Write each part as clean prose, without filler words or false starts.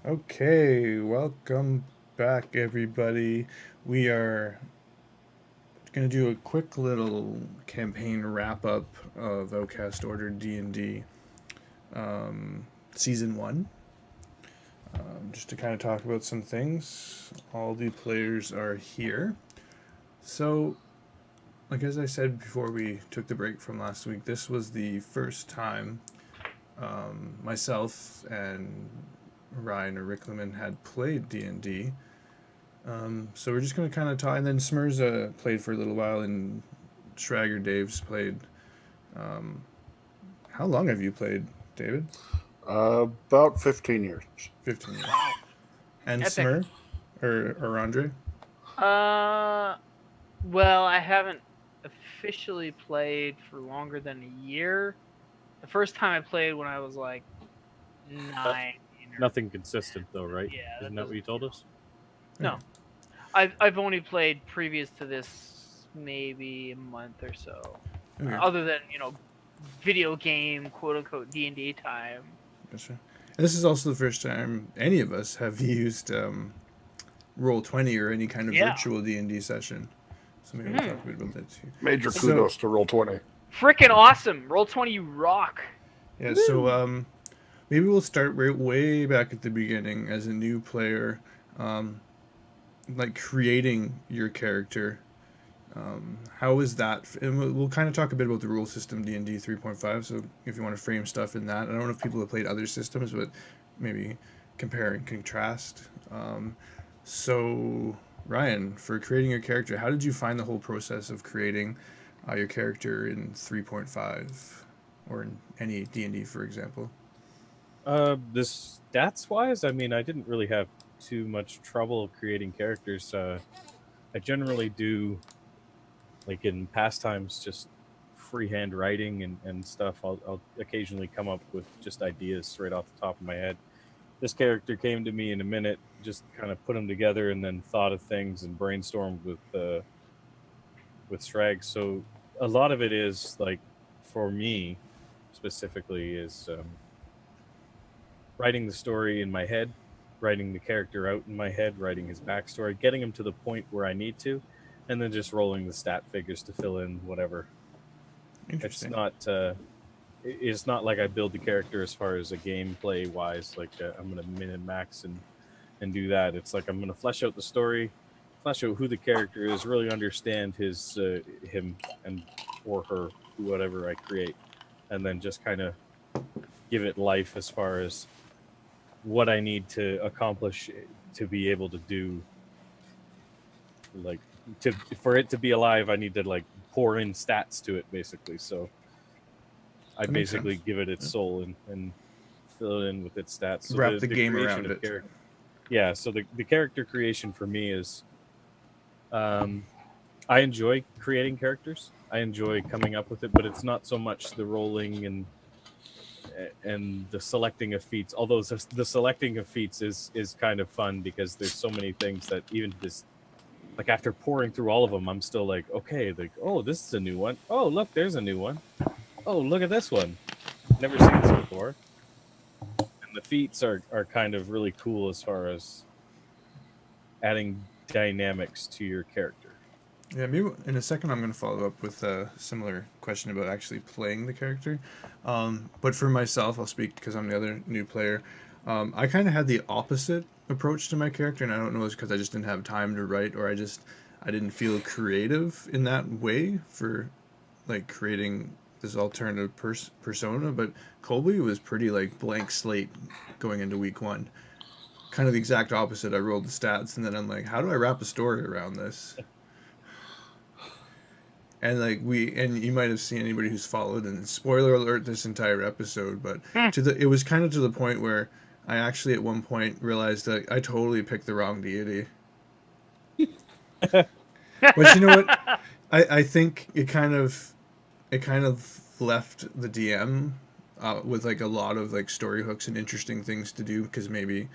Okay, welcome back, everybody. We are going to do a quick little campaign wrap up of Outcast Order D&D Season 1. Just to kind of talk about some things. All the players are here. So, like as I said before we took the break from last week, this was the first time myself and Ryan or Riclamin had played D&D. So we're just going to kind of talk, and then Smurrrrh played for a little while, and Sragg or Dave's played. Um, how long have you played, David? About 15 years. 15 years. Wow. And Epic. Smurrrr or Andre? Uh, well, I haven't officially played for longer than a year. The first time I played when I was like Uh, 9 or Nothing consistent though, right? yeah, Isn't that that what doesn't you told us? Okay. no. I've only played previous to this maybe a month or so. Okay. Other than video game quote unquote D&D time. Gotcha. And this is also the first time any of us have used Roll20 or any kind of Yeah. virtual D&D session. So maybe we'll talk a bit about that too. Major So- kudos to Roll20. Freaking awesome! Roll20, you rock. Yeah, so maybe we'll start way back at the beginning as a new player, like creating your character. How is that? And we'll kind of talk a bit about the rule system D&D 3.5. So if you want to frame stuff in that, I don't know if people have played other systems, but maybe compare and contrast. So Ryan, for creating your character, how did you find the whole process of creating your character in 3.5 or in any D&D, for example? The stats wise, I mean, I didn't really have too much trouble creating characters. I generally do, like in pastimes, just freehand writing and stuff. I'll occasionally come up with just ideas right off the top of my head. This character came to me in a minute, just kind of put them together and then thought of things and brainstormed with Sragg. So a lot of it is like, for me specifically, is writing the story in my head, writing the character out in my head, writing his backstory, getting him to the point where I need to, and then just rolling the stat figures to fill in whatever. It's Interesting. not. It's not like I build the character as far as a gameplay wise. Like I'm gonna min and max and do that. It's like I'm gonna flesh out the story, flesh out who the character is, really understand his him and or her, whatever I create, and then just kind of give it life as far as what I need to accomplish to be able to do, like, to for it to be alive. I need to like pour in stats to it basically. So I That makes basically sense. give it its soul and fill it in with its stats. So Wrap the game creation around of it. yeah. So the character creation for me is, um, I enjoy creating characters. I enjoy coming up with it, but it's not so much the rolling and the selecting of feats. Although the selecting of feats is kind of fun because there's so many things that even this, like after pouring through all of them, I'm still like, okay, like, oh, this is a new one. Oh, look, there's a new one. Oh, look at this one. Never seen this before. And the feats are kind of really cool as far as adding dynamics to your character. Yeah, maybe in a second I'm going to follow up with a similar question about actually playing the character. But for myself, I'll speak because I'm the other new player. I kind of had the opposite approach to my character, and I don't know if it's because I just didn't have time to write, or I didn't feel creative in that way for like creating this alternative persona. But Colby was pretty like blank slate going into week one. Kind of the exact opposite. I rolled the stats, and then I'm like, how do I wrap a story around this? And and you might have seen anybody who's followed, and spoiler alert this entire episode, but it was kind of to the point where I actually at one point realized that I totally picked the wrong deity. But you know what? I think it kind of left the DM with like a lot of like story hooks and interesting things to do because maybe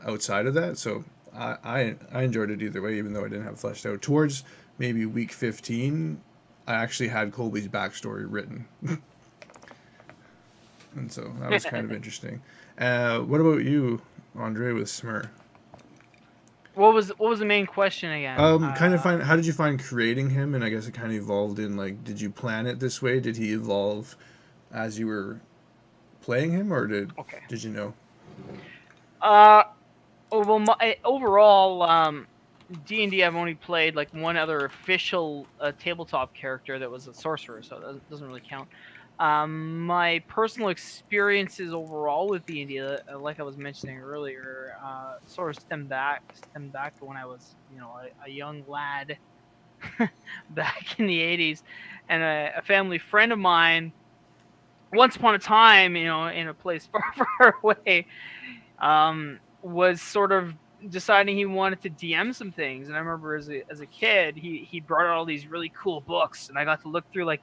outside of that. So I enjoyed it either way, even though I didn't have fleshed out. Towards maybe week 15, I actually had Colby's backstory written, and so that was kind of interesting. What about you, Andre with Smurrrrh. What was the main question again? How did you find creating him? And I guess it kind of evolved in like, did you plan it this way? Did he evolve as you were playing him, or Okay. did you know? Overall, D&D, I've only played like one other official tabletop character that was a sorcerer, so that doesn't really count. My personal experiences overall with D&D, like I was mentioning earlier, sort of stemmed back to when I was, a young lad back in the 80s, and a family friend of mine, once upon a time, in a place far, far away, was sort of deciding he wanted to DM some things. And I remember as a kid, he brought out all these really cool books, and I got to look through like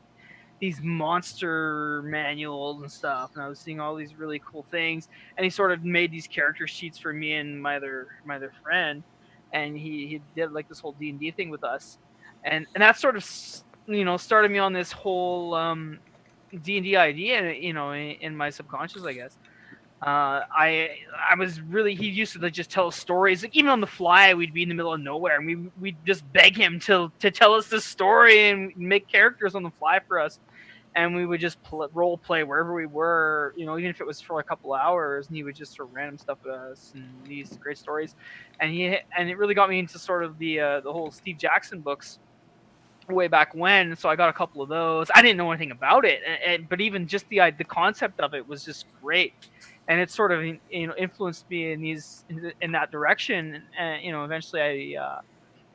these monster manuals and stuff, and I was seeing all these really cool things. And he sort of made these character sheets for me and my other friend, and he did like this whole D&D thing with us, and that sort of started me on this whole D&D idea, in my subconscious, I guess. I was really, he used to like just tell us stories, like even on the fly. We'd be in the middle of nowhere, and we'd just beg him to tell us this story and make characters on the fly for us, and we would just role play wherever we were, even if it was for a couple hours, and he would just throw random stuff at us and these great stories. And it really got me into sort of the whole Steve Jackson books way back when. So I got a couple of those. I didn't know anything about it, but even just the concept of it was just great, and it sort of influenced me in that direction. And eventually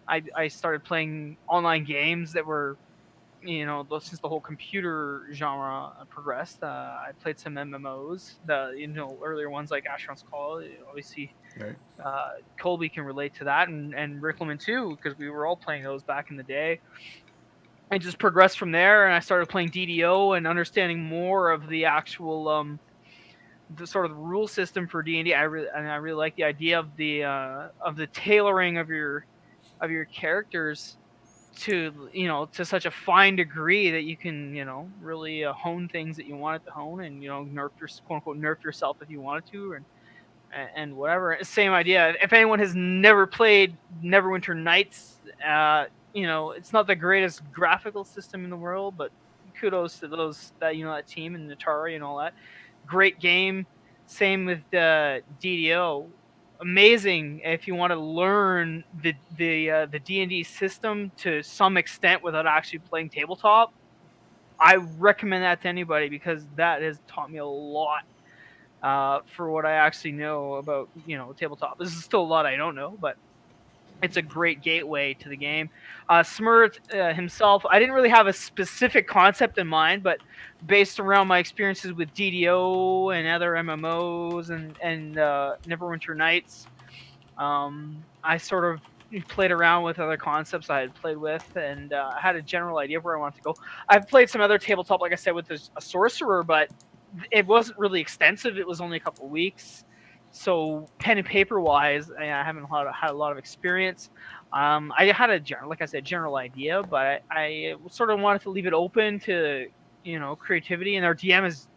I started playing online games that were, since the whole computer genre progressed. I played some MMOs, the earlier ones like Asheron's Call. Obviously, Right. Colby can relate to that, and Riclamin too, because we were all playing those back in the day. I just progressed from there, and I started playing DDO and understanding more of the actual the sort of rule system for D&D. I really like the idea of the tailoring of your characters to such a fine degree that you can really hone things that you want it to hone, and nerf your quote unquote nerf yourself if you wanted to, and whatever. Same idea. If anyone has never played Neverwinter Nights, it's not the greatest graphical system in the world, but kudos to those that team and Atari and all that. Great game. Same with DDO. Amazing if you want to learn the D&D system to some extent without actually playing tabletop. I recommend that to anybody because that has taught me a lot for what I actually know about tabletop. This is still a lot I don't know, but it's a great gateway to the game. Smurrrrh himself, I didn't really have a specific concept in mind, but based around my experiences with DDO and other MMOs and Neverwinter Nights, I sort of played around with other concepts I had played with, and I had a general idea of where I wanted to go. I've played some other tabletop, like I said, with a sorcerer, but it wasn't really extensive. It was only a couple of weeks. So pen and paper wise, I haven't had a lot of experience. I had like I said, general idea, but I sort of wanted to leave it open to creativity. And our DM is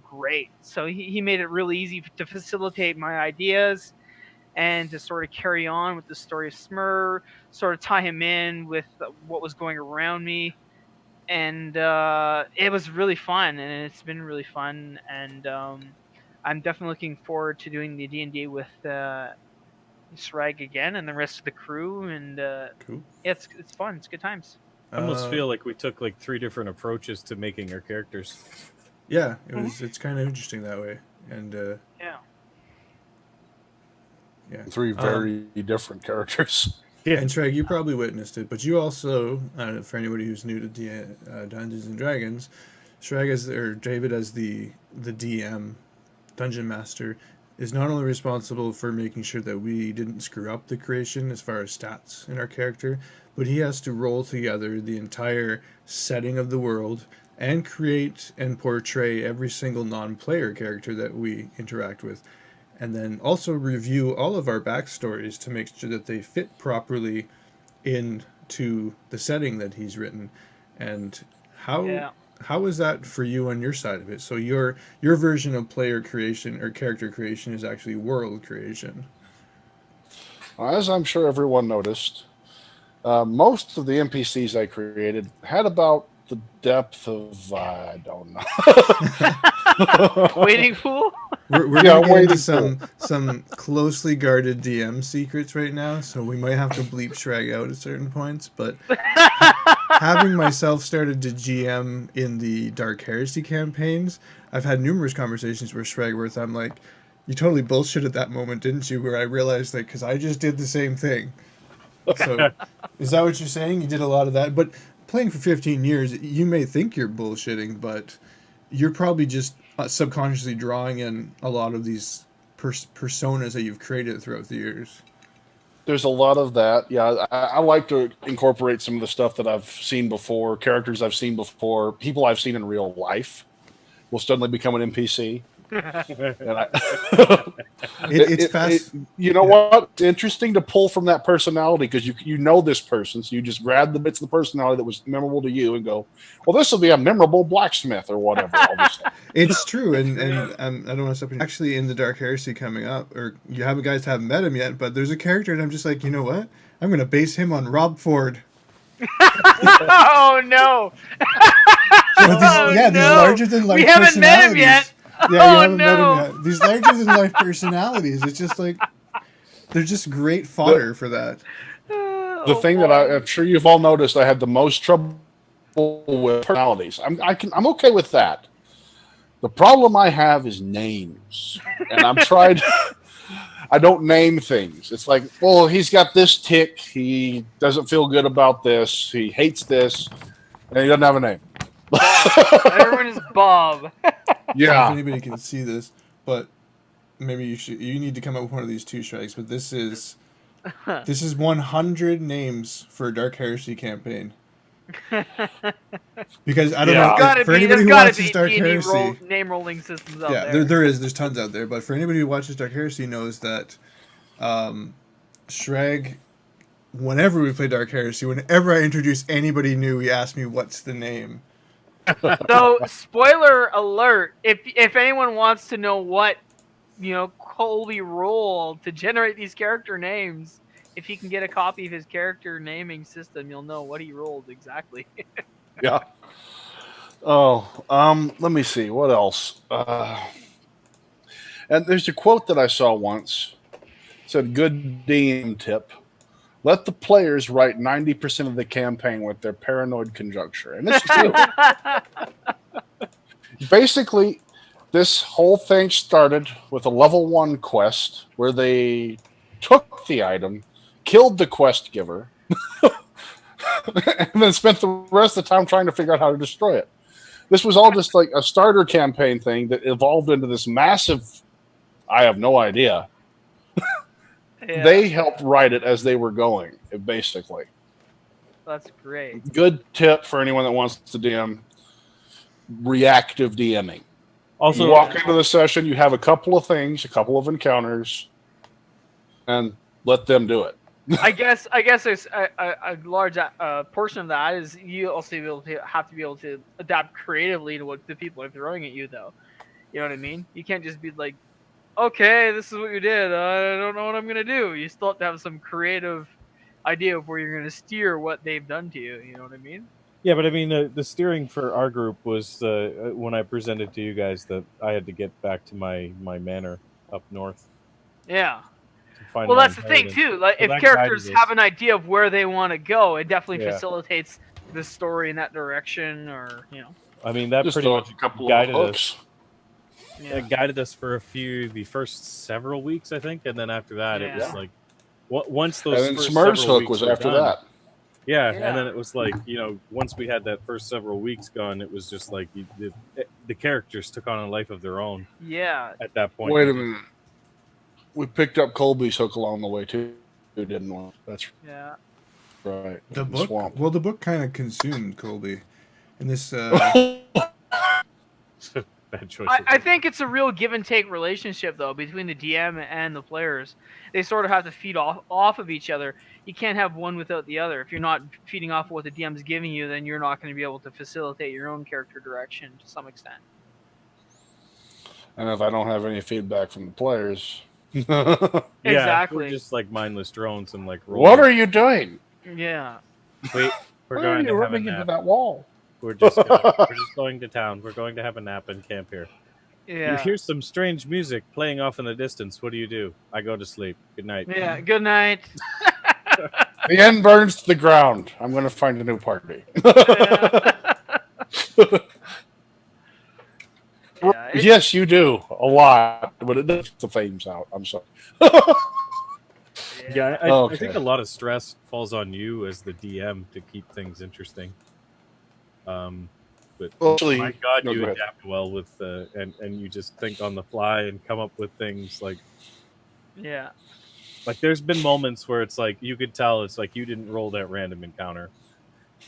great, so he made it really easy to facilitate my ideas and to sort of carry on with the story of Smurrrrh, sort of tie him in with what was going around me. And it was really fun, and it's been really fun. And I'm definitely looking forward to doing the D&D with Sragg again and the rest of the crew. And Cool. it's fun. It's good times. I almost feel like we took like 3 different approaches to making our characters. Yeah, it's kind of interesting that way, and Yeah. yeah. 3 very different characters. Yeah, and Sragg, you probably witnessed it, but you also, for anybody who's new to Dungeons and Dragons, Sragg or David as the DM, Dungeon Master, is not only responsible for making sure that we didn't screw up the creation as far as stats in our character, but he has to roll together the entire setting of the world and create and portray every single non-player character that we interact with. And then also review all of our backstories to make sure that they fit properly into the setting that he's written. And how how is that for you on your side of it? So your version of player creation or character creation is actually world creation. As I'm sure everyone noticed, most of the NPCs I created had about the depth of I don't know. Waiting pool. We're Yeah, gonna get into waiting some closely guarded DM secrets right now, so we might have to bleep Shrag out at certain points. But having myself started to GM in the Dark Heresy campaigns, I've had numerous conversations with Shragworth. I'm like, you totally bullshit at that moment, didn't you? Where I realized, like, because I just did the same thing. So, is that what you're saying? You did a lot of that, but playing for 15 years, you may think you're bullshitting, but you're probably just subconsciously drawing in a lot of these personas that you've created throughout the years. There's a lot of that. Yeah, I like to incorporate some of the stuff that I've seen before, characters I've seen before, people I've seen in real life will suddenly become an NPC. And It's fast. You know Yeah. what? It's interesting to pull from that personality because you know this person, so you just grab the bits of the personality that was memorable to you and go, well, this will be a memorable blacksmith or whatever. All of a sudden. It's true, and I don't want to stop you. Actually, in the Dark Heresy coming up, or you haven't met him yet, but there's a character, and I'm just like, you know what? I'm going to base him on Rob Ford. Oh no! So these, Oh, these no. larger than life We haven't met him personalities. yet. Yeah, you Oh, haven't met no. him yet. These larger than life personalities. It's just like they're just great fodder for that. The thing that I'm sure you've all noticed, I had the most trouble with personalities. I'm okay with that. The problem I have is names, and I'm trying. I don't name things. It's like, well, he's got this tick. He doesn't feel good about this. He hates this, and he doesn't have a name. Everyone is Bob. If Yeah, anybody can see this, but maybe you need to come up with one of these two strikes. But this is 100 names for a Dark Heresy campaign. Because I don't Yeah. know for anybody who watches Dark Heresy. Name rolling systems out Yeah, there. there's tons out there. But for anybody who watches Dark Heresy knows that Sragg, whenever we play Dark Heresy, whenever I introduce anybody new, he asks me what's the name. So, spoiler alert: if anyone wants to know what Colby rolled to generate these character names, if he can get a copy of his character naming system, you'll know what he rolled exactly. yeah. Oh, let me see. What else? And there's a quote that I saw once. It said, "Good DM tip: let the players write 90% of the campaign with their paranoid conjecture." And it's true. Basically, this whole thing started with a level 1 quest where they took the item, killed the quest giver, and then spent the rest of the time trying to figure out how to destroy it. This was all just like a starter campaign thing that evolved into this massive, I have no idea. Yeah, They helped write it as they were going, basically. that's great. Good tip for anyone that wants to DM: reactive DMing. Also, You walk into the session, you have a couple of things, a couple of encounters, and let them do it. I guess there's a large portion of that is you also have to be able to adapt creatively to what the people are throwing at you, though. You know what I mean? You can't just be like, okay, this is what you did. I don't know what I'm gonna do. You still have to have some creative idea of where you're gonna steer what they've done to you. You know what I mean? yeah, but I mean, the steering for our group was when I presented to you guys that I had to get back to my manor up north. Yeah. To find Well, my that's the thing inheritance. too. Like, So if that characters guided us. have an idea of where they want to go, it definitely Yeah. facilitates the story in that direction, or I mean, that Just pretty a much couple guided of us. hooks. Yeah. It guided us for the first several weeks, I think, and then after that, it was Yeah. like once And those then first Smurrrrh's several hook weeks was were after done, that. Yeah, Yeah. and then it was like, once we had that first several weeks gone, it was just like the characters took on a life of their own Yeah. at that point. Wait a minute. We picked up Colby's hook along the way, too, didn't we? That's Yeah. right. The In book, Swamp. the book kind of consumed Colby, and this bad choice. I think it's a real give and take relationship though between the DM and the players. They sort of have to feed off of each other. You can't have one without the other. If you're not feeding off of what the DM's giving you, then you're not going to be able to facilitate your own character direction to some extent. And if I don't have any feedback from the players, Yeah, Exactly. we're just like mindless drones and like. what are you doing? Yeah. Wait, we're Why are going you to have a running into nap. that wall? We're just going to town. We're going to have a nap and camp here. You Yeah. hear some strange music playing off in the distance. What do? I go to sleep. Good night. Yeah. Good night. The end burns to the ground. I'm going to find a new party. Yeah, Yes, you do a lot, but it does the flames out. I'm sorry. Yeah, I Okay. think a lot of stress falls on you as the DM to keep things interesting. But Well, actually, my God, no, you go ahead. adapt well with and you just think on the fly and come up with things like Yeah. there's been moments where it's like you could tell it's like you didn't roll that random encounter.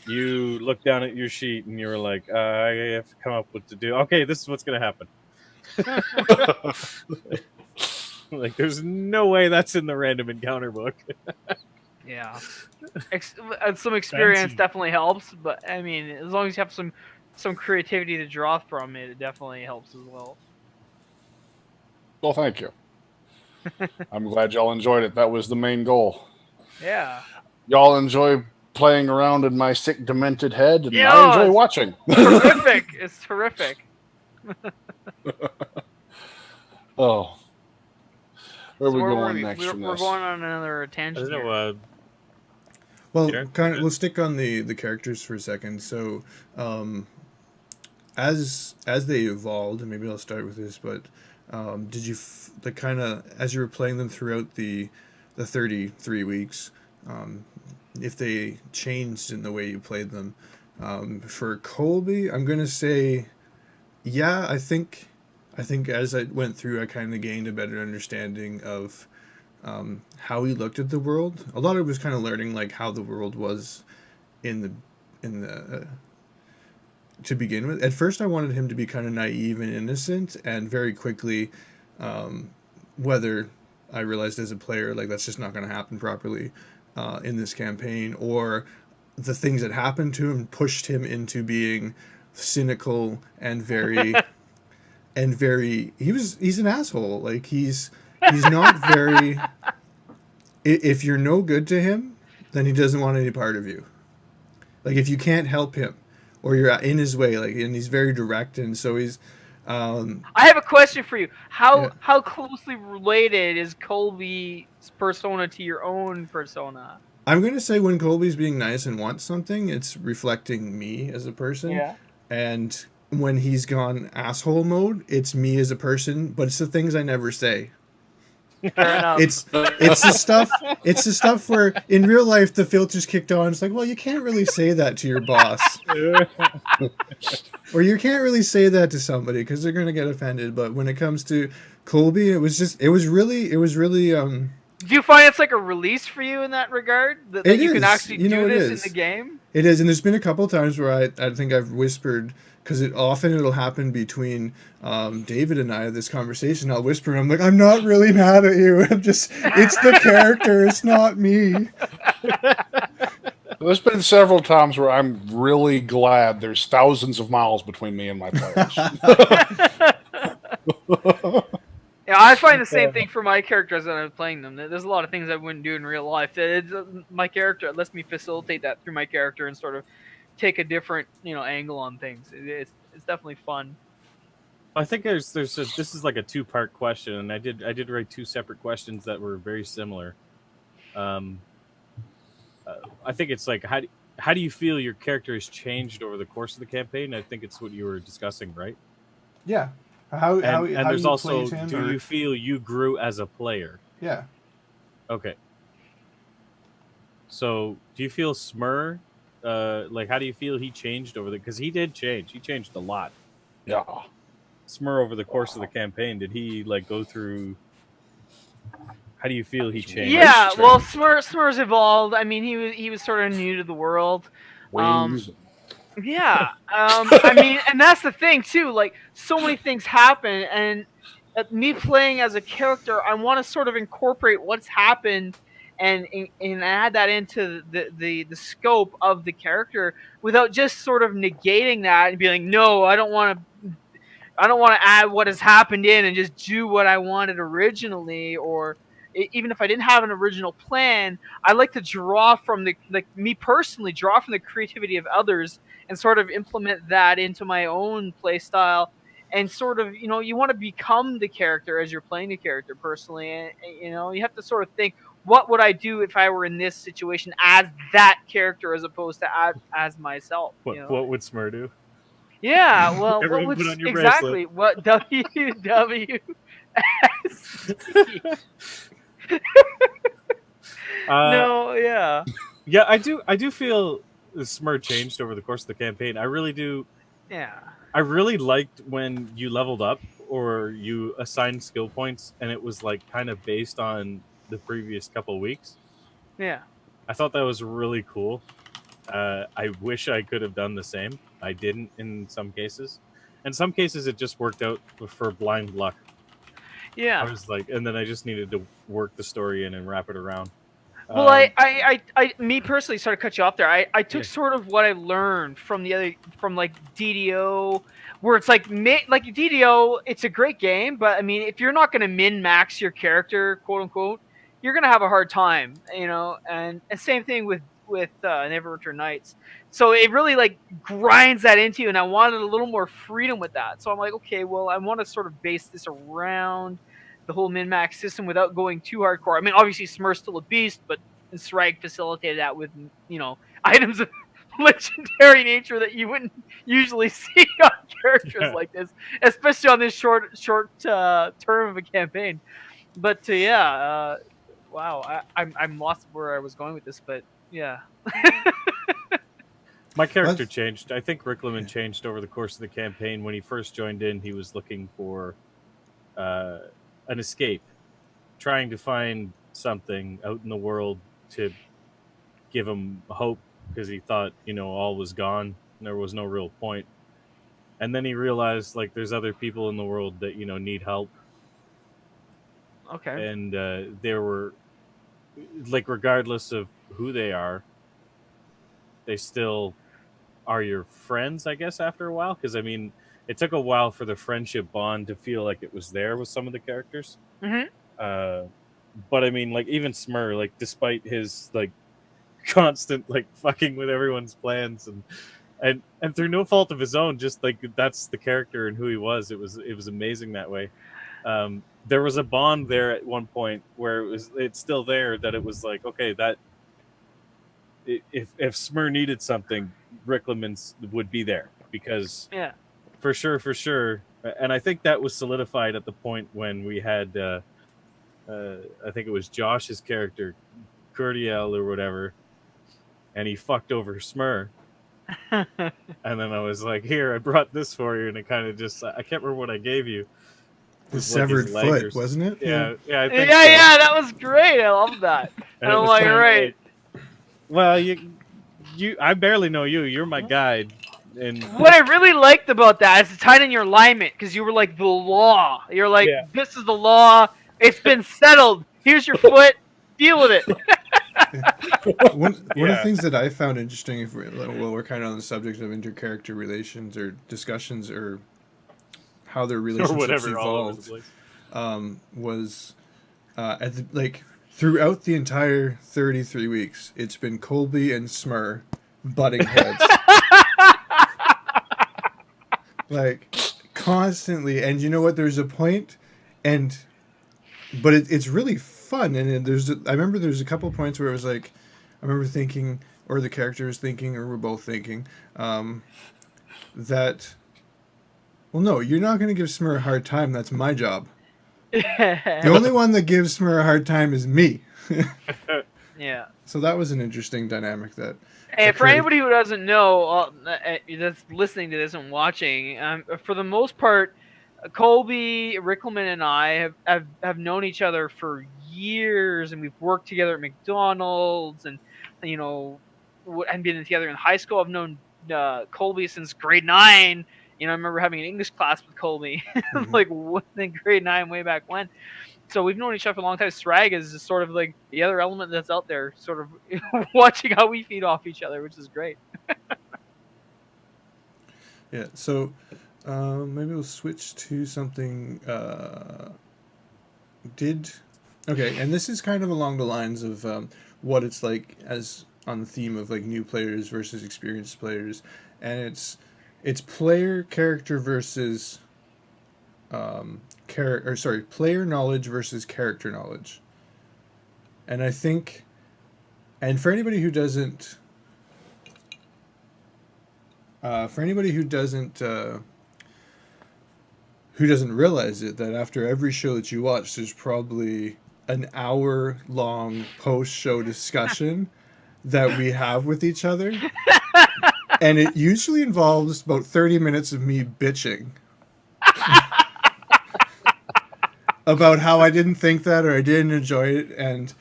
You look down at your sheet and you were like, I have to come up with to do. Okay, this is what's gonna happen. Like, there's no way that's in the random encounter book. Yeah. Some experience Fancy. definitely helps, but I mean, as long as you have some creativity to draw from it, it definitely helps as well. Well, thank you. I'm glad y'all enjoyed it. That was the main goal. Yeah. Y'all enjoy playing around in my sick, demented head, and Yeah, I enjoy it's watching. Terrific. It's terrific. Oh. Where are So we where were going we? next from We're this? going on another I tangent don't here. know. Well, Peter? we'll stick on the characters for a second. So, as they evolved, and maybe I'll start with this, but did you the kind of as you were playing them throughout the 33 weeks, if they changed in the way you played them? For Colby, I'm gonna say, yeah, I think as I went through, I kind of gained a better understanding of how he looked at the world. A lot of it was kind of learning like how the world was in the to begin with. At first, I wanted him to be kind of naive and innocent, and very quickly, whether I realized as a player like that's just not going to happen properly in this campaign, or the things that happened to him pushed him into being cynical and very he's an asshole. Like he's not very. If you're no good to him, then he doesn't want any part of you. Like if you can't help him, or you're in his way, like, and he's very direct, and so he's. I have a question for you. Yeah. How closely related is Colby's persona to your own persona? I'm gonna say when Colby's being nice and wants something, it's reflecting me as a person. Yeah. And when he's gone asshole mode, it's me as a person, but it's the things I never say. Fair enough. It's the stuff where in real life the filter's kicked on. It's like, well, you can't really say that to your boss, or you can't really say that to somebody because they're gonna get offended. But when it comes to Colby, it was really. Do you find it's like a release for you in that regard? That It you can is. actually You know, do it this is. in the game? It is, and there's been a couple times where I think I've whispered, because it'll happen between David and I, this conversation. I'll whisper, I'm like, I'm not really mad at you. It's the character, it's not me. There's been several times where I'm really glad there's thousands of miles between me and my players. Yeah, I find the same thing for my characters when I'm playing them. There's a lot of things I wouldn't do in real life. My character lets me facilitate that through my character and sort of take a different, angle on things. It's definitely fun. I think this is like a two-part question, and I did write two separate questions that were very similar. I think it's like how do you feel your character has changed over the course of the campaign? I think it's what you were discussing, right? Yeah. How there's you also, played him, do you feel you grew as a player? Yeah. Okay. So, do you feel Smurrrrh? Like, how do you feel he changed over because he did change. He changed a lot. Yeah. Smurrrrh over the course of the campaign, did he like go through? How do you feel he changed? Yeah, well, Smurrrr's evolved. I mean, he was sort of new to the world. Wings. Yeah. I mean, and that's the thing too. Like, so many things happen, and me playing as a character, I want to sort of incorporate what's happened and add that into the scope of the character without just sort of negating that and being like, no, I don't want to add what has happened in and just do what I wanted originally, or even if I didn't have an original plan, I like to draw from the, like, me personally, draw from the creativity of others and sort of implement that into my own play style. And sort of, you want to become the character as you're playing the character personally, and you have to sort of think, what would I do if I were in this situation as that character as opposed to as myself, What would Smurrrrh do? Yeah, well, what Everyone would put on your bracelet. exactly what WWSD? Uh, No, yeah, yeah, I do feel the Smurrrrh changed over the course of the campaign. I really do. yeah, I really liked when you leveled up or you assigned skill points, and it was like kind of based on the previous couple weeks. yeah. I thought that was really cool. I wish I could have done the same. I didn't in some cases. In some cases, it just worked out for blind luck. I Yeah. was like, and then I just needed to work the story in and wrap it around. Well, Um, me personally, sort of cut you off there. I took yeah, sort of what I learned from the other, from like DDO, where it's like like DDO, it's a great game, but I mean, if you're not going to min max your character, quote unquote, you're going to have a hard time, and same thing with Neverwinter Nights. So it really like grinds that into you, and I wanted a little more freedom with that. So I'm like, okay, well, I want to sort of base this around the whole min max system without going too hardcore. I mean, obviously Smurr's still a beast, but Sragg facilitated that with items of legendary nature that you wouldn't usually see on characters yeah. like this, especially on this short term of a campaign. But wow, I'm lost where I was going with this, but yeah, My character That's changed. I think Riclamin yeah. changed over the course of the campaign. When he first joined in, he was looking for uh, an escape, trying to find something out in the world to give him hope because he thought, all was gone. And there was no real point. And then he realized, like, there's other people in the world that, need help. okay, And there were, like, regardless of who they are, they still are your friends, I guess, after a while. Because, I mean, it took a while for the friendship bond to feel like it was there with some of the characters. hmm Uh, but I mean, like, even Smurrrrh, like, despite his like constant like fucking with everyone's plans and through no fault of his own, just like that's the character and who he was. It was amazing that way. There was a bond there at one point where it's still there, that it was like, okay, that if Smurrrrh needed something, Ricklamin would be there because yeah, for sure. And I think that was solidified at the point when we had I think it was Josh's character, Curtiel or whatever, and he fucked over Smurrrh. And then I was like, "Here, I brought this for you," and it kind of just—I can't remember what I gave you. It The was like his severed leg or foot, wasn't it? Yeah. yeah, I yeah, think so. yeah. That was great. I love that. And And it I'm was like, kind of right. like, well, I barely know you. You're my guide, and What I really liked about that is it tied in your alignment, because you were like the law. You're like, yeah, this is the law. It's been settled. Here's your foot. Deal with it. One of the yeah, things that I found interesting, if we're kind of on the subject of intercharacter relations or discussions or how their or relationships whatever, all over the evolved, place. was like throughout the entire 33 weeks, it's been Colby and Smurrrrh butting heads like constantly. And you know what? There's a point, and but it's really fun. And I remember there's a couple points where it was like, I remember thinking, or the character was thinking, or we're both thinking, that, well, no, you're not going to give Smurrrrh a hard time. That's my job. The only one that gives Smurrrrh a hard time is me. Yeah. So that was an interesting dynamic that And for occurred. anybody who doesn't know, that's listening to this and watching, for the most part, Colby, Rickelman, and I have known each other for years, and we've worked together at McDonald's, and you know, and been together in high school. I've known Colby since grade 9. You know, I remember having an English class with Colby, like in grade 9 way back when. So we've known each other for a long time. Sragg is just sort of like the other element that's out there, sort of watching how we feed off each other, which is great. Yeah, so maybe we'll switch to something. Okay, and this is kind of along the lines of what it's like as on the theme of like new players versus experienced players, and it's player character versus player knowledge versus character knowledge. And I think, and for anybody who doesn't realize it, that after every show that you watch, there's probably an hour-long post-show discussion that we have with each other. And it usually involves about 30 minutes of me bitching about how I didn't think that or I didn't enjoy it. And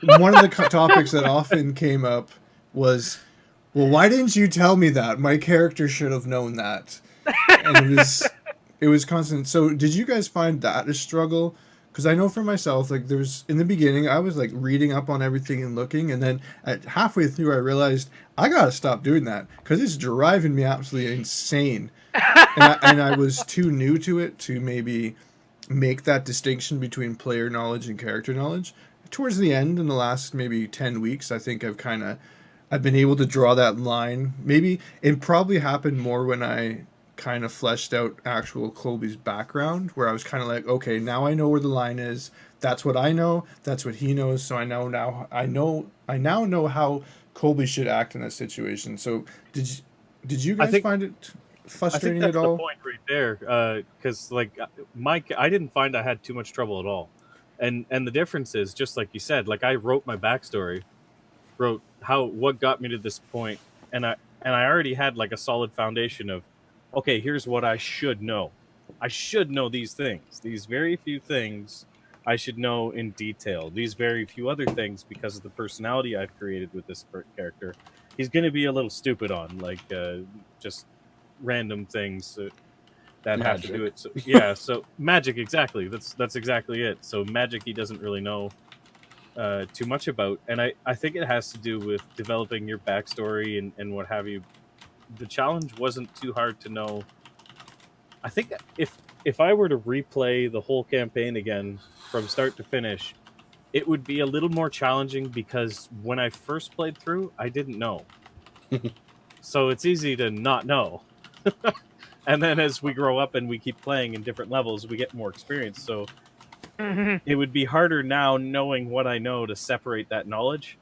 one of the topics that often came up was, well, why didn't you tell me that? My character should have known that. And it was constant. So did you guys find that a struggle? Because I know for myself, like in the beginning, I was like reading up on everything and looking, and then at halfway through, I realized I gotta stop doing that because it's driving me absolutely insane. And I was too new to it to maybe make that distinction between player knowledge and character knowledge. Towards the end, in the last maybe 10 weeks, I think I've been able to draw that line. Maybe it probably happened more when I kind of fleshed out actual Colby's background, where I was kind of like, okay, now I know where the line is. That's what I know. That's what he knows. So I now know how Colby should act in that situation. So did you guys find it frustrating I think that's at all? the point right there, because like I didn't find I had too much trouble at all, and the difference is just like you said. Like I wrote my backstory, wrote what got me to this point, and I already had like a solid foundation of, okay, here's what I should know. I should know these things. These very few things I should know in detail. These very few other things, because of the personality I've created with this character, he's going to be a little stupid on, like just random things that have to do it. So, yeah, so magic, exactly. That's exactly it. So magic he doesn't really know too much about. And I think it has to do with developing your backstory and what have you. The challenge wasn't too hard to know. I think if I were to replay the whole campaign again from start to finish, it would be a little more challenging because when I first played through, I didn't know. So it's easy to not know. And then as we grow up and we keep playing in different levels, we get more experience. So it would be harder now knowing what I know to separate that knowledge.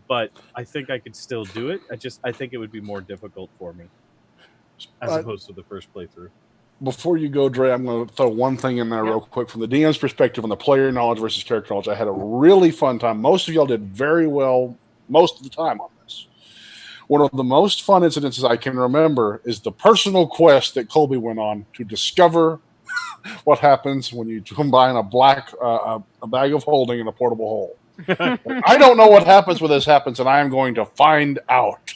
But I think I could still do it. I think it would be more difficult for me as opposed to the first playthrough. Before you go, Dre, I'm going to throw one thing in there real quick. From the DM's perspective on the player knowledge versus character knowledge, I had a really fun time. Most of y'all did very well most of the time on this. One of the most fun incidences I can remember is the personal quest that Colby went on to discover what happens when you combine a bag of holding and a portable hole. I don't know what happens when this happens, and I am going to find out.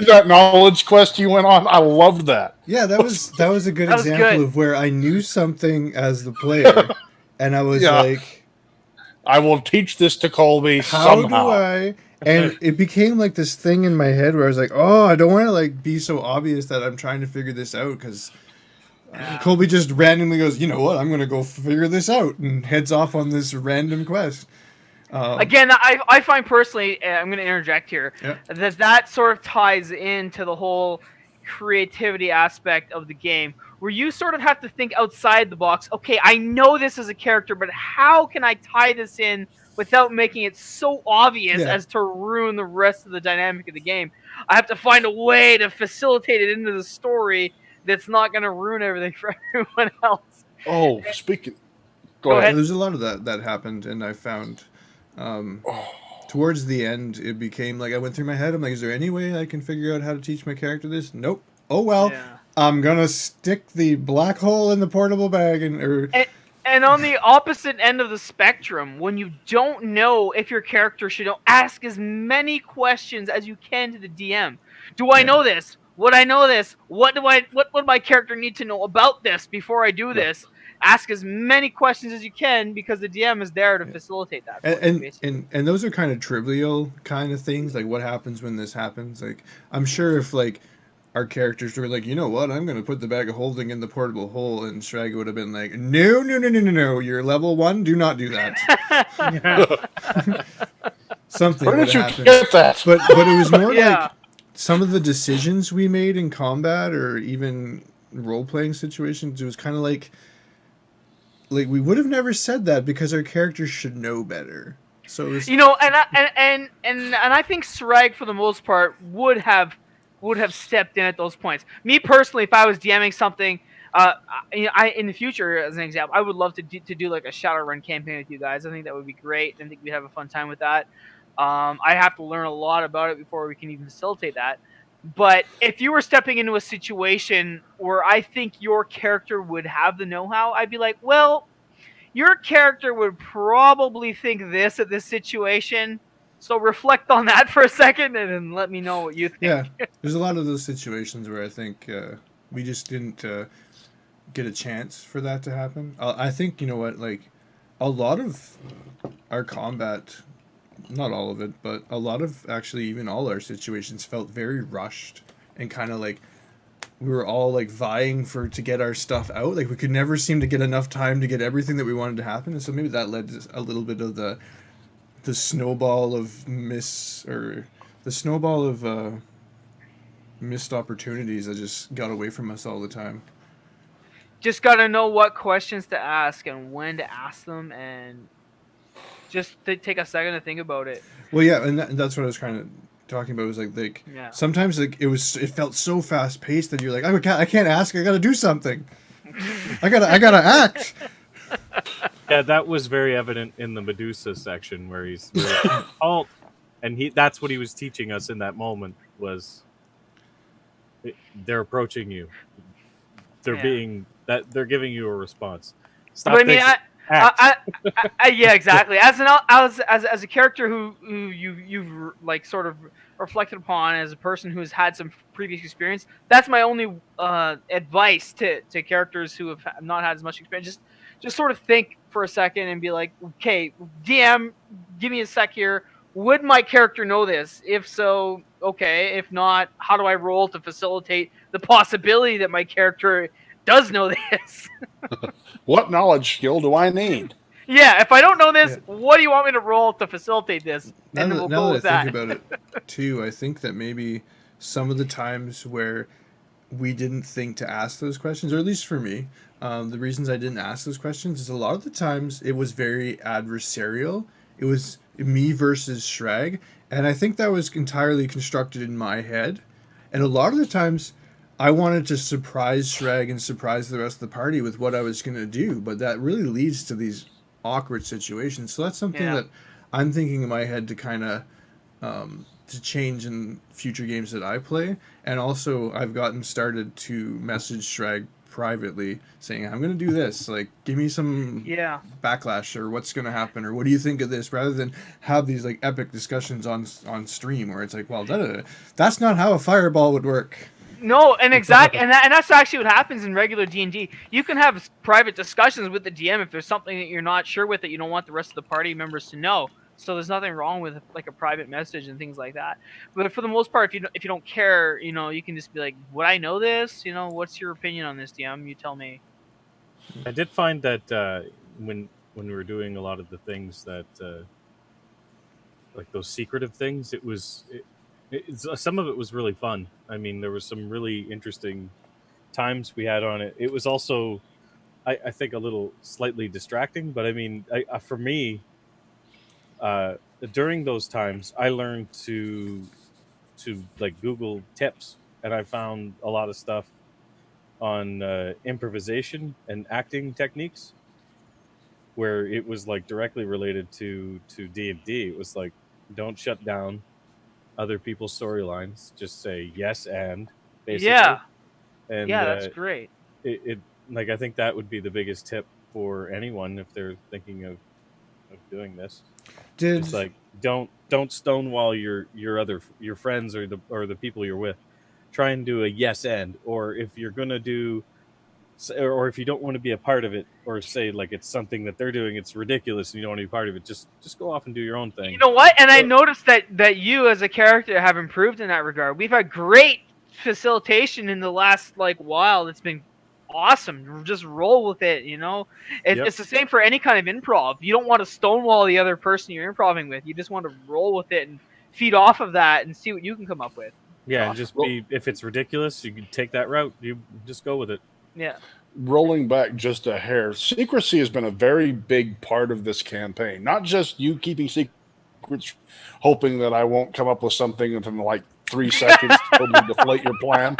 That knowledge quest you went on, I loved that. Yeah, that was a good example of where I knew something as the player, and I was like, I will teach this to Colby somehow. Do I? And it became like this thing in my head where I was like, oh, I don't want to like be so obvious that I'm trying to figure this out, because Colby just randomly goes, you know what, I'm going to go figure this out, and heads off on this random quest. Again, I find personally, I'm going to interject here, that sort of ties into the whole creativity aspect of the game, where you sort of have to think outside the box. Okay, I know this is a character, but how can I tie this in without making it so obvious as to ruin the rest of the dynamic of the game? I have to find a way to facilitate it into the story that's not going to ruin everything for everyone else. Oh, speaking... Go ahead. There's a lot of that happened, and I found... towards the end, it became like I went through my head. I'm like, is there any way I can figure out how to teach my character this? Nope. Oh well, I'm gonna stick the black hole in the portable bag, and And on the opposite end of the spectrum, when you don't know if your character should know, ask as many questions as you can to the DM. Do I Yeah. know this? Would I know this? What would my character need to know about this before I do this? Ask as many questions as you can because the DM is there to Yeah. facilitate that And for you, basically. and those are kind of trivial kind of things, like what happens when this happens. Like I'm sure if like our characters were like, you know what, I'm gonna put the bag of holding in the portable hole, and Sragg would have been like, no, no, no, no, no, no, you're level 1, do not do that. Something Where would did you have happened. get that? But it was more Yeah. like some of the decisions we made in combat or even role playing situations. It was kind of like we would have never said that because our characters should know better. So it was, You know, and I think Sragg for the most part would have stepped in at those points. Me personally, if I was DMing something, I in the future, as an example, I would love to do like a Shadowrun campaign with you guys. I think that would be great. I think we'd have a fun time with that. I have to learn a lot about it before we can even facilitate that. But if you were stepping into a situation where I think your character would have the know-how, I'd be like, well, your character would probably think this at this situation. So reflect on that for a second and then let me know what you think. yeah. There's a lot of those situations where I think we just didn't get a chance for that to happen. I think, you know what, like a lot of our combat, not all of it, but a lot of actually even all our situations felt very rushed and kind of like we were all like vying to get our stuff out. Like we could never seem to get enough time to get everything that we wanted to happen, and so maybe that led to a little bit of the snowball of missed opportunities that just got away from us all the time. Just got to know what questions to ask and when to ask them, and just take a second to think about it. Well, yeah, and that's what I was kind of talking about. Was like Yeah. sometimes like it felt so fast paced that you're like, I can't ask, I got to do something. I gotta act. Yeah, that was very evident in the Medusa section where he's like, halt, and that's what he was teaching us in that moment was they're approaching you, they're giving you a response. Stop. But I mean, yeah, exactly. As a character who you've like sort of reflected upon as a person who has had some previous experience, that's my only advice to characters who have not had as much experience. Just sort of think for a second and be like, okay, DM, give me a sec here. Would my character know this? If so, okay. If not, how do I roll to facilitate the possibility that my character does know this? What knowledge skill do I need? Yeah, if I don't know this, Yeah. what do you want me to roll to facilitate this? Now And then that, we'll now go that with I that. think about it too, I think that maybe some of the times where we didn't think to ask those questions, or at least for me, the reasons I didn't ask those questions is a lot of the times it was very adversarial. It was me versus Sragg, and I think that was entirely constructed in my head. And a lot of the times I wanted to surprise Sragg and surprise the rest of the party with what I was going to do, but that really leads to these awkward situations. So that's something Yeah. that I'm thinking in my head to kind of to change in future games that I play. And also, I've gotten started to message Sragg privately saying, I'm going to do this. Like, give me some Yeah. backlash or what's going to happen or what do you think of this, rather than have these like epic discussions on stream where it's like, well, that's not how a fireball would work. No, and that's actually what happens in regular D&D. You can have private discussions with the DM if there's something that you're not sure with that you don't want the rest of the party members to know. So there's nothing wrong with like a private message and things like that. But for the most part, if you don't care, you can just be like, would I know this? What's your opinion on this, DM? You tell me. I did find that when we were doing a lot of the things that like those secretive things, some of it was really fun. I mean, there was some really interesting times we had on it. It was also, I think, a little slightly distracting, but I mean, for me, during those times, I learned to like Google tips, and I found a lot of stuff on improvisation and acting techniques, where it was like directly related to D&D. It was like, don't shut down other people's storylines. Just say yes and basically. Yeah. And Yeah, that's great. it like I think that would be the biggest tip for anyone if they're thinking of doing this. Did Just like don't stonewall your friends or the people you're with. Try and do a yes and, or if you're gonna do, or if you don't want to be a part of it, or say like it's something that they're doing, it's ridiculous and you don't want to be part of it. Just go off and do your own thing. You know what? And I noticed that you as a character have improved in that regard. We've had great facilitation in the last while. It's been awesome. Just roll with it, Yep. It's the same for any kind of improv. You don't want to stonewall the other person you're improving with. You just want to roll with it and feed off of that and see what you can come up with. Yeah, and just be, if it's ridiculous, you can take that route. You just go with it. Yeah. Rolling back just a hair, secrecy has been a very big part of this campaign. Not just you keeping secrets, hoping that I won't come up with something within like 3 seconds to totally deflate your plan.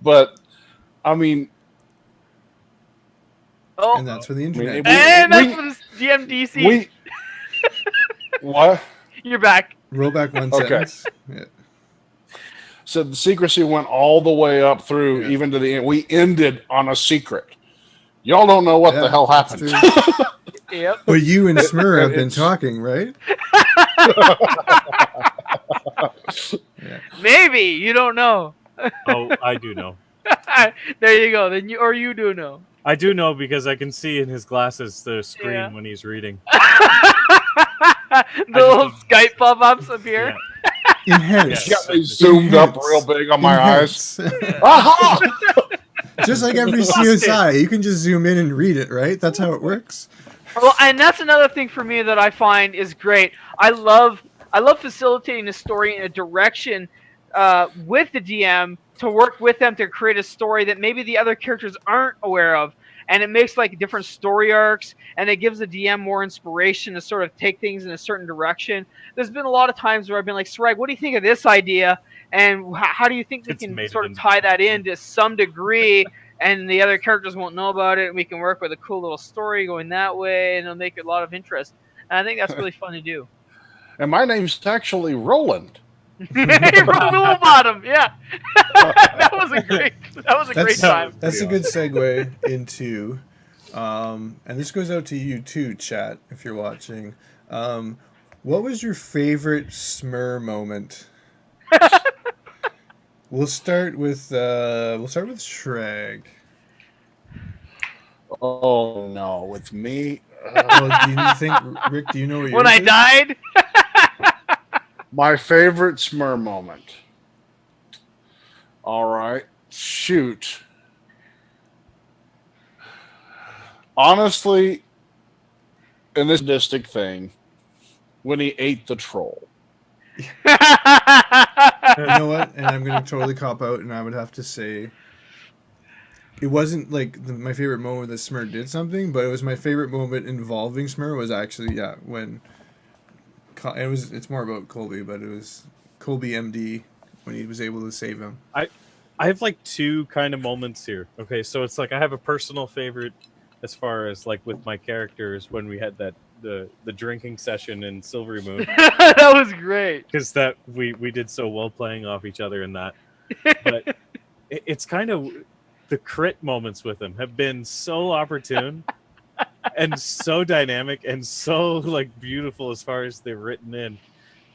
but I mean, Oh, and that's for the internet. and that's for the GMDC. What? You're back. Roll back one Okay. sentence. Yeah. So the secrecy went all the way up through, even to the end. We ended on a secret. Y'all don't know what the hell happened. Yep. But you and Smurrrrh have been talking, right? Maybe you don't know. Oh, I do know. There you go. Then you do know. I do know because I can see in his glasses the screen when he's reading. The little Skype pop-ups appear. Yeah. Enhance. Yeah, they zoomed up real big on my eyes. Aha! Just like every CSI, you can just zoom in and read it, right? That's how it works. Well, and that's another thing for me that I find is great. I love facilitating the story in a direction with the DM to work with them to create a story that maybe the other characters aren't aware of. And it makes like different story arcs, and it gives the DM more inspiration to sort of take things in a certain direction. There's been a lot of times where I've been like, Sragg, what do you think of this idea? And how do you think we can sort of tie that in to some degree? And the other characters won't know about it, and we can work with a cool little story going that way, and it'll make a lot of interest. And I think that's really fun to do. And my name's actually Roland. Roll bottom, yeah. that was a great time. That's a good segue into, and this goes out to you too, chat, if you're watching. What was your favorite Smurrrrh moment? We'll start with Sragg. Oh no, with me. Well, do you think, Rick? Do you know what yours When I is? died. My favorite Smurrrrh moment. All right, shoot. Honestly, in this sadistic thing, when he ate the troll. You know what? And I'm going to totally cop out, and I would have to say it wasn't like my favorite moment that Smurrrrh did something, but it was my favorite moment involving Smurrrrh was actually when it's more about Colby, but it was Colby MD when he was able to save him. I have like two kind of moments here. Okay, so it's like I have a personal favorite as far as like with my characters when we had the drinking session in Silvery Moon. That was great. Because that we did so well playing off each other in that. But it's kind of the crit moments with him have been so opportune and so dynamic and so like beautiful as far as they're written in,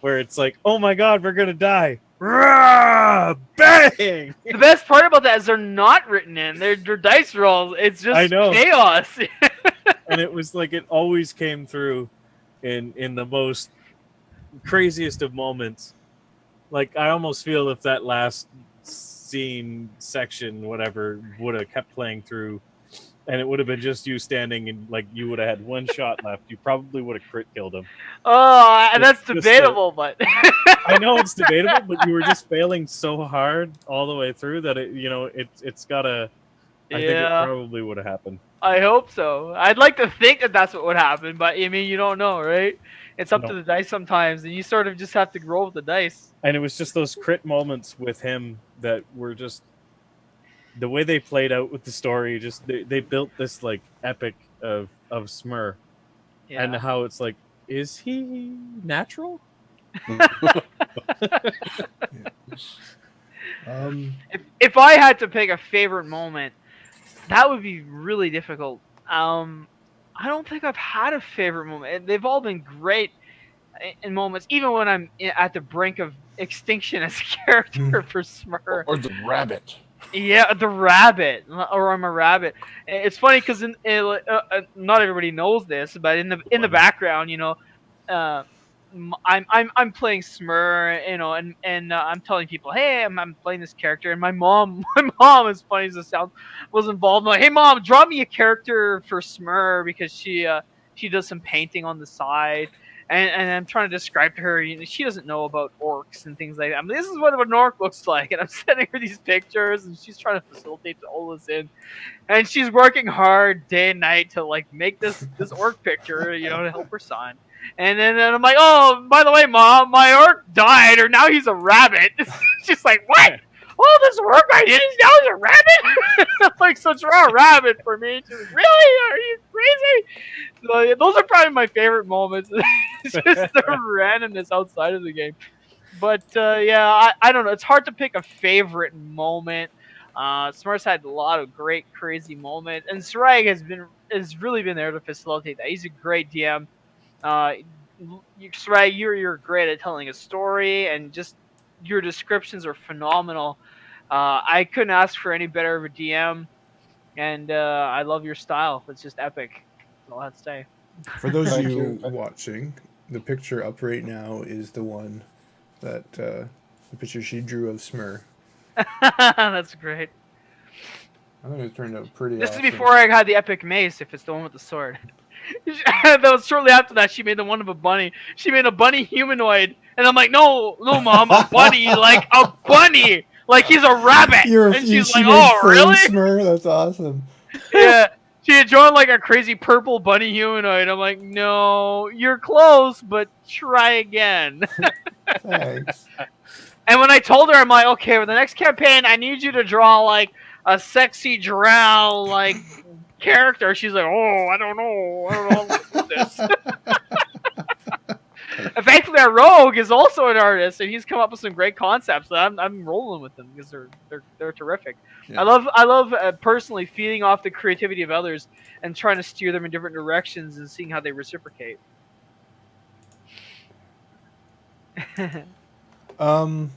where it's like, oh my god, we're gonna die. Rah! Bang! The best part about that is they're not written in. They're dice rolls. It's just chaos. And it was like it always came through in the most craziest of moments. Like I almost feel if that last scene section, whatever, would have kept playing through, and it would have been just you standing and like you would have had one shot left, you probably would have crit killed him. Oh, and that's debatable, but I know it's debatable, but you were just failing so hard all the way through that it's gotta. I think it probably would have happened. I hope so. I'd like to think that that's what would happen, but I mean, you don't know, right? It's up to the dice sometimes, and you sort of just have to roll with the dice. And it was just those crit moments with him that were just the way they played out with the story. Just they built this like epic of Smurrrrh, and how it's like, is he natural? If I had to pick a favorite moment, That would be really difficult. I don't think I've had a favorite moment. They've all been great in moments, even when I'm at the brink of extinction as a Hmm. character for Smurrrrh. Or the rabbit. Yeah, the rabbit, or I'm a rabbit. It's funny because not everybody knows this, but in the background, uh, I'm playing Smurrrrh, and I'm telling people, hey, I'm playing this character, and my mom, my mom, as funny as it sounds, was involved. I'm like, hey, mom, draw me a character for Smurrrrh because she does some painting on the side. And I'm trying to describe to her, she doesn't know about orcs and things like that. I mean, this is what an orc looks like, and I'm sending her these pictures, and she's trying to facilitate all this in, and she's working hard day and night to like make this orc picture, to help her son. And then I'm like, oh, by the way, mom, my orc died, or now he's a rabbit. She's like, what? All this work I did is now he's a rabbit? I'm like, so draw a rabbit for me. She's like, really? Are you crazy? So, those are probably my favorite moments. It's just the randomness outside of the game. But yeah, I don't know. It's hard to pick a favorite moment. Smurf's had a lot of great, crazy moments, and Sragg has really been there to facilitate that. He's a great DM. Uh, Sragg, you're great at telling a story, and just your descriptions are phenomenal. I couldn't ask for any better of a DM, and I love your style. It's just epic. That's all I have to say. For those of Thank you you. watching, the picture up right now is the one that the picture she drew of Smurrrrh. That's great. I think it turned out pretty This awesome. is before I had the epic mace, if it's the one with the sword. That was shortly after that. She made the one of a bunny. She made a bunny humanoid, and I'm like, no, no, mom, a bunny, like a bunny, like he's a rabbit. And she's like, oh, really? Smurrrrh? That's awesome. Yeah. She had drawn like a crazy purple bunny humanoid. I'm like, no, you're close, but try again. Thanks. And when I told her, I'm like, okay, for the next campaign, I need you to draw like a sexy drow like character. She's like, oh, I don't know how to do this. And thankfully, our rogue is also an artist, and he's come up with some great concepts. And I'm rolling with them because they're terrific. Yeah. I love personally feeding off the creativity of others and trying to steer them in different directions and seeing how they reciprocate. No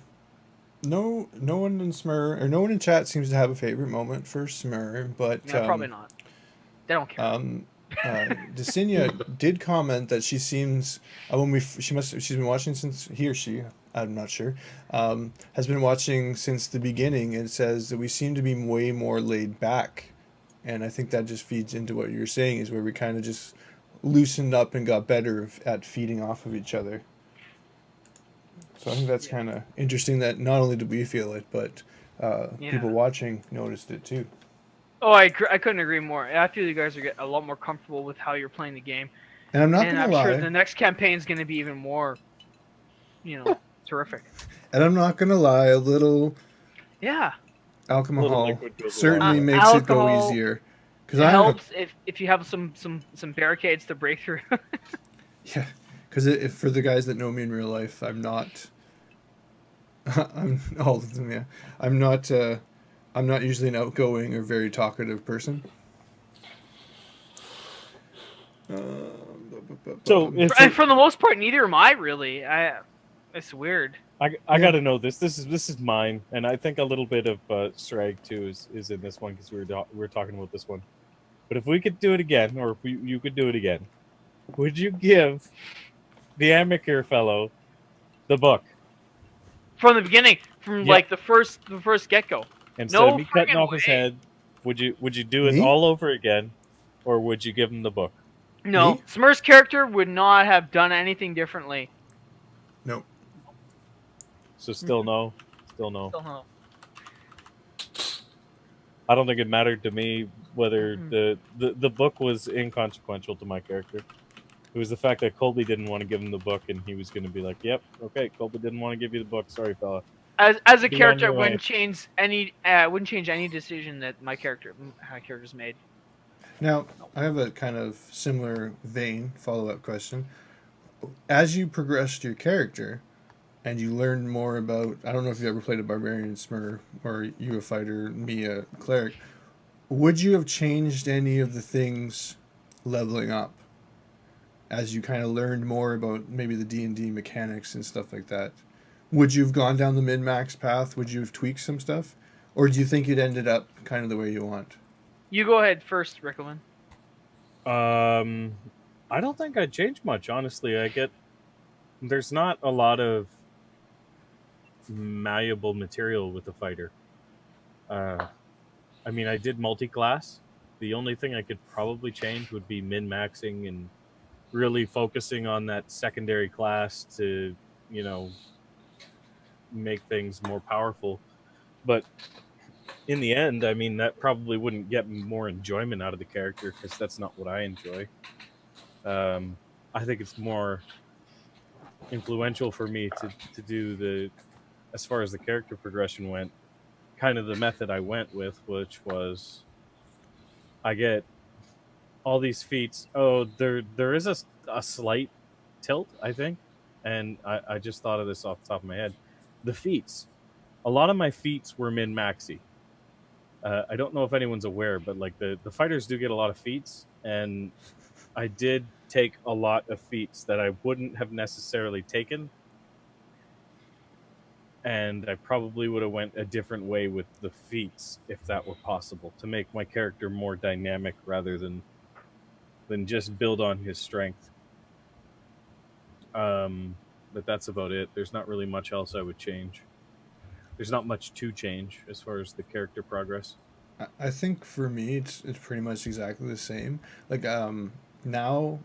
one in Smurrrrh, or no one in chat seems to have a favorite moment for Smurrrrh, but Yeah, probably not. They don't care. Desinia did comment that she seems she's been watching since I'm not sure, has been watching since the beginning, and says that we seem to be way more laid back, and I think that just feeds into what you're saying, is where we kind of just loosened up and got better at feeding off of each other. So I think that's kind of interesting that not only did we feel it, but people watching noticed it too. Oh, I couldn't agree more. I feel you guys are getting a lot more comfortable with how you're playing the game. And I'm not going to lie. I'm sure the next campaign is going to be even more, terrific. And I'm not going to lie, a little alcohol certainly makes it go easier. Because it helps if you have some barricades to break through. Yeah, because for the guys that know me in real life, I'm not. I'm all of them. Yeah, I'm not. I'm not usually an outgoing or very talkative person. So, and for the most part, neither am I really. It's weird. I got to know this. This is mine, and I think a little bit of Sragg too is in this one because we were talking about this one. But if we could do it again, or if you could do it again, would you give the Amicure fellow the book from the beginning, from like the first get go? Instead of me cutting off his head, would you do it all over again, or would you give him the book? No, Smurrrrh's character would not have done anything differently. Nope. So still no. Still no. I don't think it mattered to me whether the book was inconsequential to my character. It was the fact that Colby didn't want to give him the book, and he was going to be like, "Yep, okay, Colby didn't want to give you the book. Sorry, fella." As a character, wouldn't change any decision that my character's made. Now, I have a kind of similar vein follow-up question. As you progressed your character, and you learned more about, I don't know if you ever played a Barbarian, Smurrrrh, or you a fighter, me a Cleric, would you have changed any of the things leveling up as you kind of learned more about maybe the D&D mechanics and stuff like that? Would you have gone down the min-max path? Would you have tweaked some stuff? Or do you think it ended up kind of the way you want? You go ahead first, Riclamin. I don't think I'd change much, honestly. There's not a lot of malleable material with the fighter. I mean, I did multi-class. The only thing I could probably change would be min-maxing and really focusing on that secondary class to, make things more powerful. But in the end, I mean, that probably wouldn't get more enjoyment out of the character because that's not what I enjoy. I think it's more influential for me to do as far as the character progression went, kind of the method I went with, which was I get all these feats. Oh, there is a slight tilt, I think, and I just thought of this off the top of my head. The feats. A lot of my feats were min-maxy. I don't know if anyone's aware, but like the fighters do get a lot of feats, and I did take a lot of feats that I wouldn't have necessarily taken, and I probably would have went a different way with the feats if that were possible to make my character more dynamic rather than just build on his strength. But that's about it. There's not really much else I would change. There's not much to change as far as the character progress. I think for me, it's pretty much exactly the same. Like, now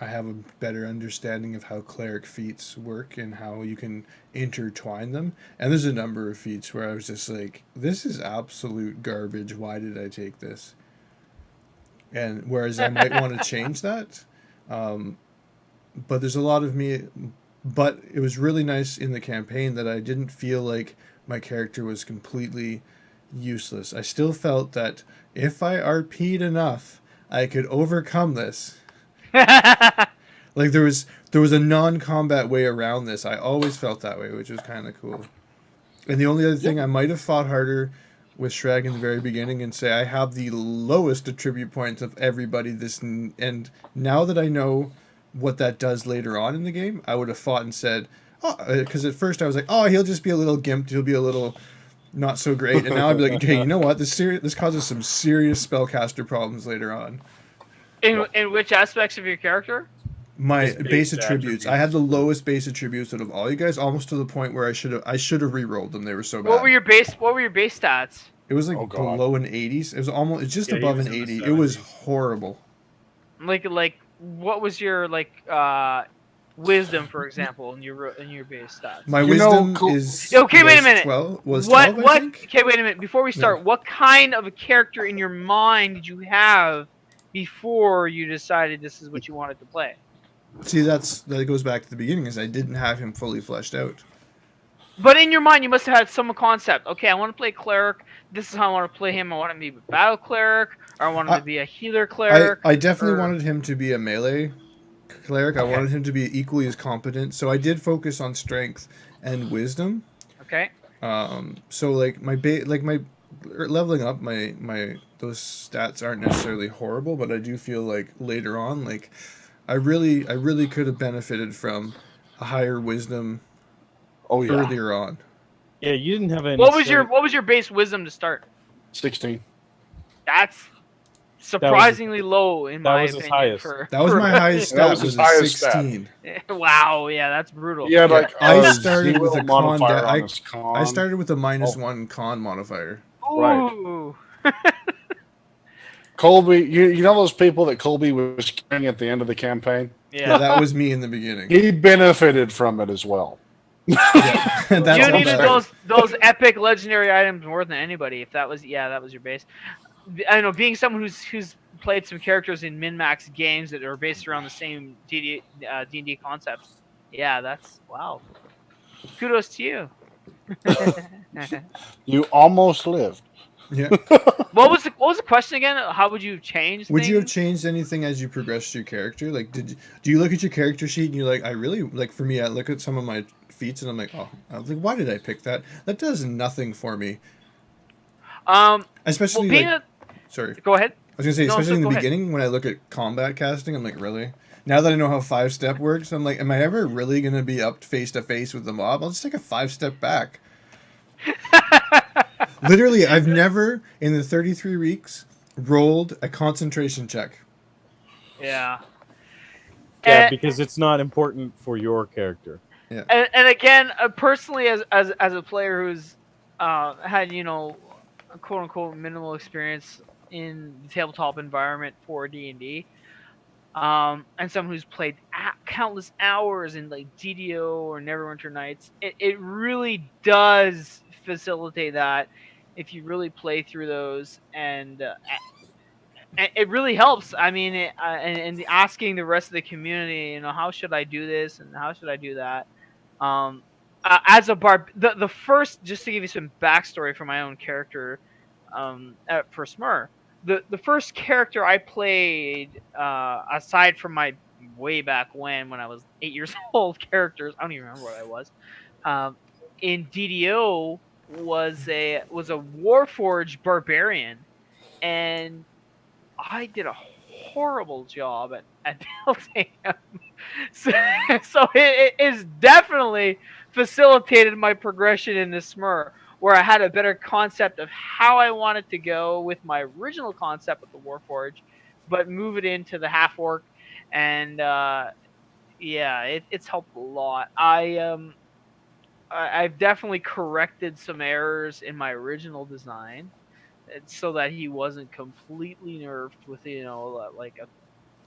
I have a better understanding of how cleric feats work and how you can intertwine them. And there's a number of feats where I was just like, this is absolute garbage. Why did I take this? And whereas I might want to change that, but there's a lot of me. But it was really nice in the campaign that I didn't feel like my character was completely useless. I still felt that if I RP'd enough, I could overcome this. Like there was a non-combat way around this. I always felt that way, which was kind of cool. And the only other thing, I might have fought harder with Sragg in the very beginning and say I have the lowest attribute points of everybody. And now that I know what that does later on in the game, I would have fought and said, oh, because at first I was like, oh, he'll just be a little gimped, he'll be a little not so great, and now I'd be like, okay, you know what, this causes some serious spellcaster problems later on. In which aspects of your character? My base attributes. I had the lowest base attributes out of all you guys, almost to the point where I should have re-rolled them. They were so bad. What were your base stats? It was like below an 80s. It was almost just above an 80. It was horrible. Like what was your wisdom, for example, in your base stats? My wisdom is okay. Wait a minute. 12, was what? 12, I think? Okay, wait a minute. Before we start, what kind of a character in your mind did you have before you decided this is what you wanted to play? See, that goes back to the beginning, is I didn't have him fully fleshed out. But in your mind, you must have had some concept. Okay, I want to play Cleric. This is how I want to play him. I want him to be a battle Cleric, or I want him to be a healer Cleric. I definitely wanted him to be a melee Cleric. I wanted him to be equally as competent. So I did focus on strength and wisdom. Okay. So like my leveling up, my those stats aren't necessarily horrible, but I do feel like later on, like I really could have benefited from a higher wisdom. Oh yeah. Earlier on. Yeah, you didn't have any. What was your base wisdom to start? 16. That's surprisingly low in my opinion. Highest. That was my highest stat. That was his highest 16. Stat. Wow, yeah, that's brutal. Yeah, like I started with a con. I started with a -1 con modifier. Ooh. Right. Colby, you know those people that Colby was carrying at the end of the campaign? Yeah, that was me in the beginning. He benefited from it as well. Yeah, you needed those epic legendary items more than anybody. If that was your base. I know, being someone who's played some characters in min-max games that are based around the same D&D concept. Yeah, that's wow. Kudos to you. You almost lived. Yeah. What was the question again? How would you change? Would you have changed anything as you progressed your character? Like, do you look at your character sheet and you're like, I really like? For me, I look at some of my feats and I'm like, why did I pick that? That does nothing for me. Especially Sorry. Go ahead. I was gonna say, No, especially in the go ahead. beginning when I look at combat casting, I'm like, really? Now that I know how 5-step works, I'm like, am I ever really gonna be up face to face with the mob? I'll just take a 5-step back. Literally, I've never in the 33 weeks rolled a concentration check. Yeah. Yeah, And, because it's not important for your character. Yeah. and again, personally, as a player who's had a quote unquote minimal experience in the tabletop environment for D&D, and someone who's played countless hours in like DDO or Neverwinter Nights, it really does facilitate that if you really play through those, and it really helps. I mean, and asking the rest of the community, how should I do this and how should I do that? Um, as a the first, just to give you some backstory for my own character, for Smurrrrh, the first character I played, aside from my way back when I was 8 years old characters, I don't even remember what I was, um, in DDO was a Warforged Barbarian, and I did a horrible job at building him. So, so it is definitely facilitated my progression in this Smurrrrh, where I had a better concept of how I wanted to go with my original concept with the Warforge, but move it into the half orc, and yeah, it's helped a lot. I've definitely corrected some errors in my original design, so that he wasn't completely nerfed with like a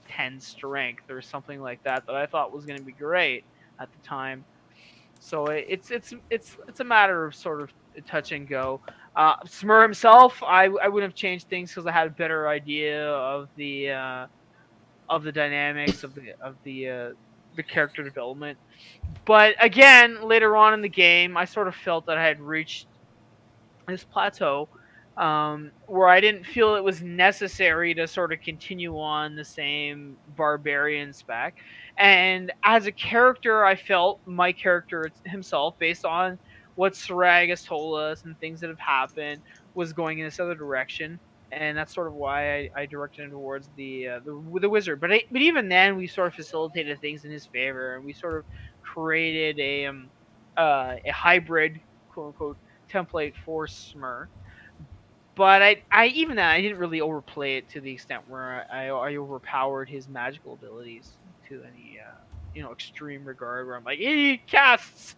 10 strength or something like that I thought was going to be great at the time. So it's a matter of sort of touch and go. Smurrrrh himself, I wouldn't have changed things because I had a better idea of the dynamics the character development. But again, later on in the game, I sort of felt that I had reached this plateau, where I didn't feel it was necessary to sort of continue on the same barbarian spec. And as a character, I felt my character himself, based on what Sragg has told us and things that have happened, was going in this other direction. And that's sort of why I directed him towards the wizard. But even then, we sort of facilitated things in his favor, and we sort of created a hybrid, quote unquote, template for Smurrrrh. But I even then I didn't really overplay it to the extent where I overpowered his magical abilities to any extreme regard, where I'm like, he casts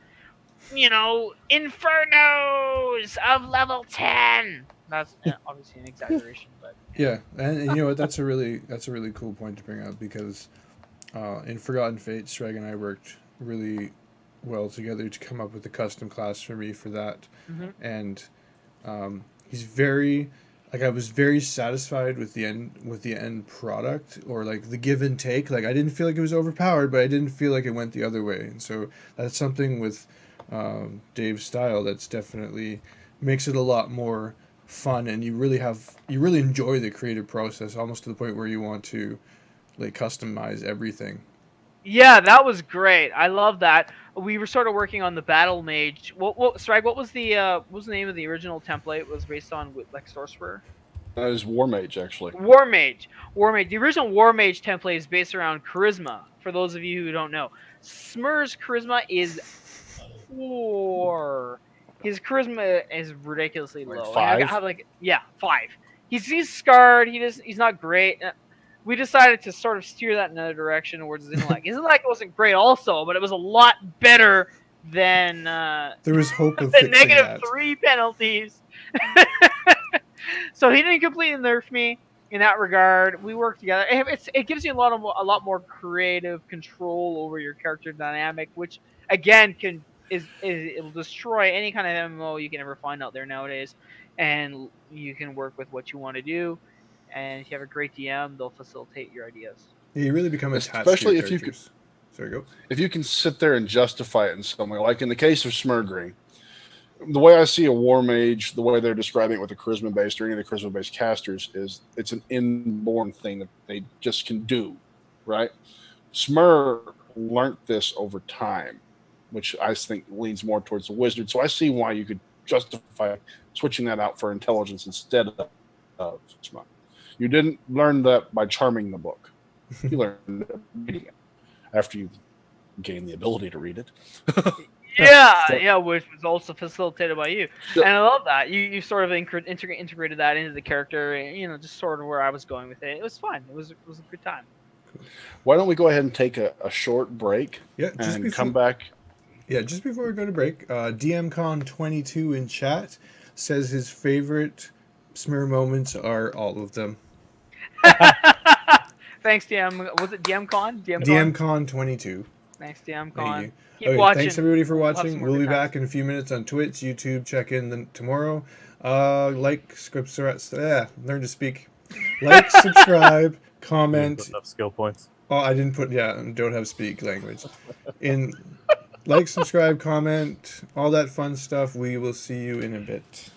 infernos of level 10. That's obviously an exaggeration, but Yeah, and you know what? That's a really cool point to bring up because in Forgotten Fate, Sragg and I worked really well together to come up with a custom class for me for that, hmm and he's very like I was very satisfied with the end product, or like the give and take. Like I didn't feel like it was overpowered, but I didn't feel like it went the other way, and so that's something with Dave's style that's definitely makes it a lot more fun, and you really enjoy the creative process almost to the point where you want to like customize everything. yeah, that was great. I love that. We were sort of working on the battle mage. Sragg, what was the name of the original template? It was based on like sorcerer. That is War Mage, actually. War Mage. War Mage. The original War Mage template is based around charisma. For those of you who don't know, Smurrrrh's charisma is poor. His charisma is ridiculously Like low. And I 5. have like, yeah, 5. He's scarred. He's not great. We decided to sort of steer that in another direction towards his intellect. His intellect wasn't great also, but it was a lot better than There was hope of the fixing that. -3 penalties. So he didn't completely nerf me in that regard. We work together. It gives you a lot more creative control over your character dynamic, which again it'll destroy any kind of MMO you can ever find out there nowadays. And you can work with what you want to do. And if you have a great DM, they'll facilitate your ideas. You really become attached to your Especially if you could, characters. Sorry, go. if you can sit there and justify it in some way. Like in the case of Smurrrrh, the way I see a War Mage, the way they're describing it with the charisma based or any of the charisma based casters, is it's an inborn thing that they just can do, right? Smurrrrh learnt this over time, which I think leans more towards the wizard. So I see why you could justify switching that out for intelligence instead of Smurrrrh. You didn't learn that by charming the book. You learned it reading it after you gained the ability to read it. Yeah, which was also facilitated by you, Yeah. and I love that you sort of integrated that into the character, and, just sort of where I was going with it. It was fun. It was a good time. Why don't we go ahead and take a short break Yeah, just and before, come back? Yeah, just before we go to break, DMCon22 in chat says his favorite Smurrrrh moments are all of them. Thanks, DM. Was it DMCon? DMCon22. Thanks, Thank DMCon. you. Keep Okay, watching. thanks everybody for We'll have watching. some more We'll good be times. back in a few minutes on Twitch, YouTube. Check in tomorrow. Learn to speak. Like, subscribe, You didn't comment. put enough skill points. Oh, I didn't put, don't have speak language. Like, subscribe, comment, all that fun stuff. We will see you in a bit.